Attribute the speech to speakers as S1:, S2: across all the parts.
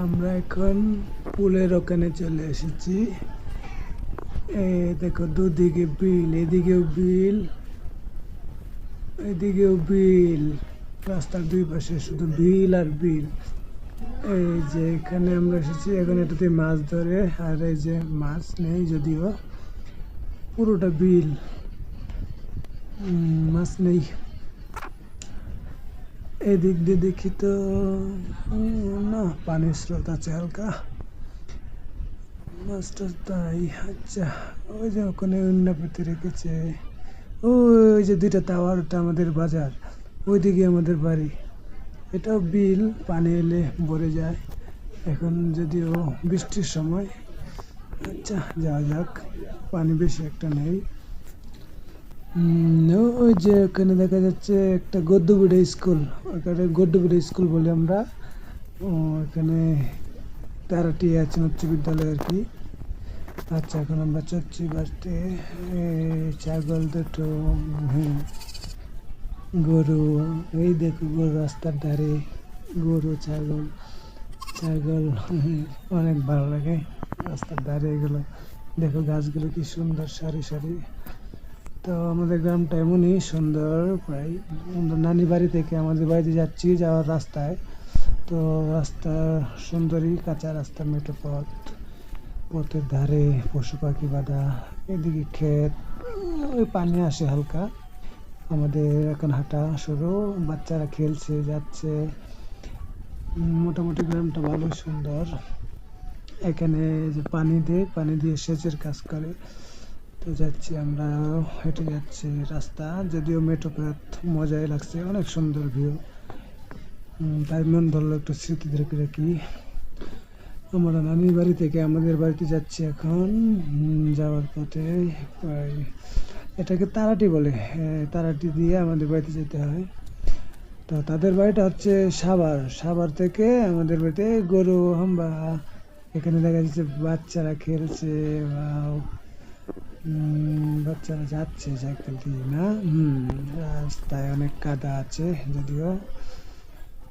S1: আমরা এখন পুলের ওখানে চলে এসেছি। এই দেখো দুদিকে বিল, এদিকেও বিল, এদিকেও বিল। রাস্তার দুই পাশে শুধু বিল আর বিল। এই যে এখানে আমরা এসেছি, এখন এটাতে মাছ ধরে। আর এই যে মাছ নেই যদিও, পুরোটা বিল, মাছ নেই। এদিক দিয়ে দেখি তো না, পানির স্রোত আছে হালকা, মাছটা তাই। আচ্ছা, ওই যে ওখানে অন্য পেতে রেখেছে। ওই যে দুইটা টাওয়ার, ওটা আমাদের বাজার, ওইদিকে আমাদের বাড়ি। এটাও বিল, পানি এলে ভরে যায়। এখন যদিও বৃষ্টির সময়। আচ্ছা, যাওয়া যাক, পানি বেশি একটা নেই। ওই যে ওখানে দেখা যাচ্ছে একটা গদ্যগুড়ে স্কুল, ওখানে গদ্যগুড়ে স্কুল বলে আমরা। এখানে তারাটি আছে উচ্চ বিদ্যালয় আর কি। আচ্ছা, এখন আমরা চাচ্ছি বাড়তে। ছাগল দুটো, গরু, এই দেখো গরু রাস্তার ধারে, গরু ছাগল, ছাগল অনেক ভালো লাগে রাস্তার ধারে এগুলো। দেখো গাছগুলো কি সুন্দর সারি সারি। তো আমাদের গ্রামটা এমনই সুন্দর। প্রায় আমরা নানি বাড়ি থেকে আমাদের বাড়িতে যাচ্ছি, যাওয়ার রাস্তায়। তো রাস্তা সুন্দরী, কাঁচা রাস্তা, মেঠো পথ, পথের ধারে পশু পাখি বাঁধা, এদিকে ক্ষেত, ওই পানি আসে হালকা। আমাদের এখন হাঁটা শুরু, বাচ্চারা খেলছে যাচ্ছে। মোটামুটি গ্রামটা ভালো সুন্দর। এখানে যে পানি দিয়ে সেচের কাজ করে। তো যাচ্ছি আমরা, হেঁটে যাচ্ছি রাস্তা, যদিও মেঠো পথ, মজাই লাগছে, অনেক সুন্দর ভিউ। তাই মন ধরলো একটু স্মৃতি ধরে রাখি। আমরা নানির বাড়ি থেকে আমাদের বাড়িতে যাচ্ছি এখন। যাওয়ার পথে প্রায়, এটাকে তারাটি বলে, তারাটি দিয়ে আমাদের বাড়িতে যেতে হয়। তো তাদের বাড়িটা হচ্ছে সাভার, সাভার থেকে আমাদের বাড়িতে গরু হাম্বা। এখানে দেখা যাচ্ছে বাচ্চারা খেলছে, বা বাচ্চারা যাচ্ছে সাইকেল দিয়ে না। রাস্তায় অনেক কাদা আছে যদিও।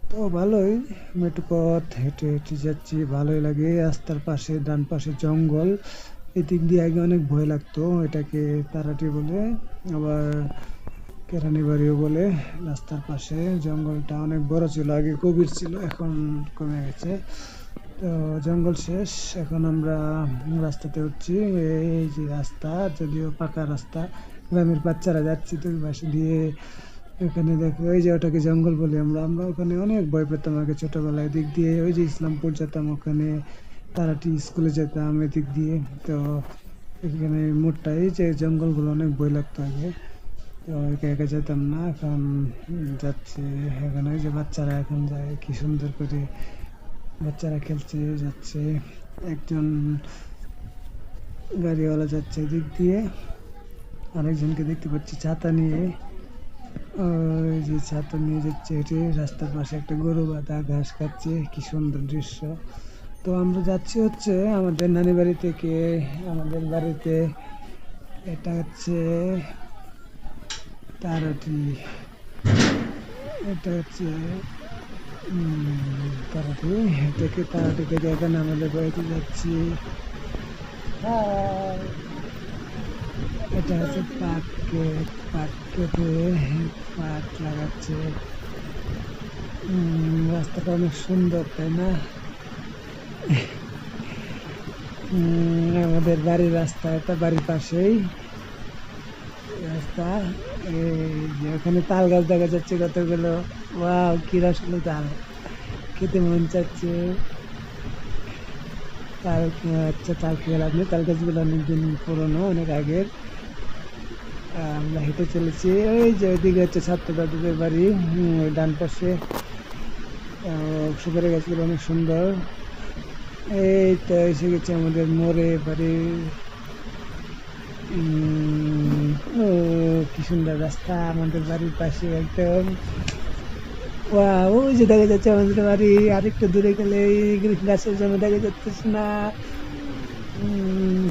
S1: তো ভালোই, মেঠো পথ, হেঁটে হেঁটে যাচ্ছি, ভালোই লাগে। রাস্তার পাশে ডান পাশে জঙ্গল, এদিক দিয়ে আগে অনেক ভয় লাগতো। এটাকে তারাটি বলে, আবার কেরানি বাড়িও বলে। রাস্তার পাশে জঙ্গলটা অনেক বড় ছিল, আগে গভীর ছিল, এখন কমে গেছে। তো জঙ্গল শেষ, এখন আমরা রাস্তাতে উঠছি। এই যে রাস্তা, যদিও পাকা রাস্তা, গ্রামের বাচ্চারা যাচ্ছে তো ওই পাশে দিয়ে। এখানে দেখো, ওই যে ওটাকে জঙ্গল বলি আমরা। আমরা ওখানে অনেক ভয় পেতাম আগে ছোটবেলায়, দিক দিয়ে ওই যে ইসলামপুর যেতাম, ওখানে তারাটি স্কুলে যেতাম এদিক দিয়ে। তো এখানে মোড়টা, এই যে জঙ্গলগুলো, অনেক ভয় লাগতো আগে। তো একা একা যেতাম না, এখন যাচ্ছে। এখানে ওই যে বাচ্চারা এখন যায়, কি সুন্দর করে বাচ্চারা খেলছে যাচ্ছে। একজন গাড়িওয়ালা যাচ্ছে এদিক দিয়ে, আরেকজনকে দেখতে পাচ্ছি ছাতা নিয়ে। ওই যে ছাতা নিয়ে যাচ্ছে হেঁটে, রাস্তার পাশে একটা গরু বাঁধা ঘাস খাচ্ছে, কি সুন্দর দৃশ্য। তো আমরা যাচ্ছি হচ্ছে আমাদের নানি বাড়ি থেকে আমাদের বাড়িতে। এটা হচ্ছে তারাটি, এটা হচ্ছে তারাটি থেকে, তারাটি থেকে এখানে আমাদের বাড়িতে যাচ্ছি। এটা হচ্ছে পাট ক্ষেত, পাট কেটে পাট লাগাচ্ছে। রাস্তাটা অনেক সুন্দর, তাই না? আমাদের বাড়ির রাস্তা, এটা বাড়ির পাশেই রাস্তা। এই যে ওখানে তাল গাছ দেখা যাচ্ছে কতগুলো, ওয়াও কি রসালো তাল, খেতে মন চাচ্ছে। তাল, আচ্ছা তাল খেয়ে লাভ নেই, তাল গাছগুলো অনেকদিন পুরোনো, অনেক আগের। আমরা হেঁটে চলেছি, ওই যে ওইদিকে হচ্ছে ছাত্র দাদুদের বাড়ি, ডান পাশে সুপারি গাছগুলো অনেক সুন্দর। এই তো এসে গেছে আমাদের মোড়ে বাড়ি। ও কি সুন্দর রাস্তা, আমাদের বাড়ির পাশে একদম। ওই যে দেখা যাচ্ছে আমাদের বাড়ি, আরেকটু দূরে গেলে গাছের জন্য দেখা যাচ্ছে না।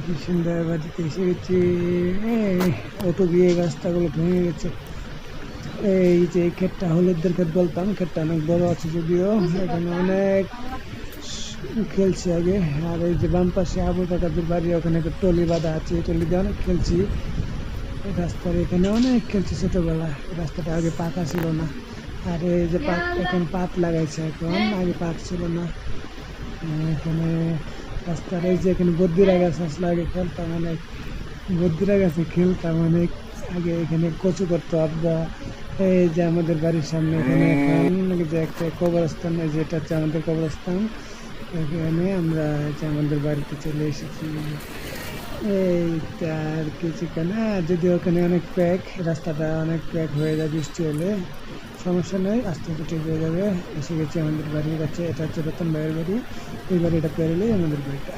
S1: কি সুন্দর বাড়িতে এসে গেছি। অটো গিয়ে রাস্তাগুলো ভেঙে গেছে। এই যে ক্ষেতটা হলুদের ক্ষেত বলতাম, ক্ষেতটা অনেক বড় আছে যদিও, এখানে অনেক খেলছি আগে। আর এই যে বাম পাশে আবু কাকাদের বাড়ি, ওখানে একটা টলি বাঁধা আছে, এই টলি দিয়ে অনেক খেলছি। এই রাস্তার এখানে অনেক খেলছি ছোটবেলায়। এই রাস্তাটা আগে পাকা ছিল না। আর এই যে এখন পাত লাগাইছে, এখন আগে পাত ছিল না। এখানে রাস্তার এই যে এখানে বদ্দিরা গাছ আসলে আগে খেলতাম অনেক, বদ্দিরা গাছে খেলতাম অনেক আগে। এখানে কচু করতো আব্বা। এই যে আমাদের বাড়ির সামনে এখানে এখন যে একটা কবরস্থান, এই যে এটা হচ্ছে আমাদের কবরস্থান। এখানে আমরা এই যে আমাদের বাড়িতে চলে এসেছি। এই আর কিছুক্ষণ, যদি ওখানে অনেক প্যাক, রাস্তাটা অনেক প্যাক হয়ে যায় বৃষ্টি হলে, সমস্যা নেই, আস্তে আস্তে ঠিক হয়ে যাবে। এসে গেছি আমাদের বাড়ির কাছে, এটা হচ্ছে রতন ভাইয়ের বাড়ি। এই বাড়িটা পেরোলেই আমাদের বাড়িটা।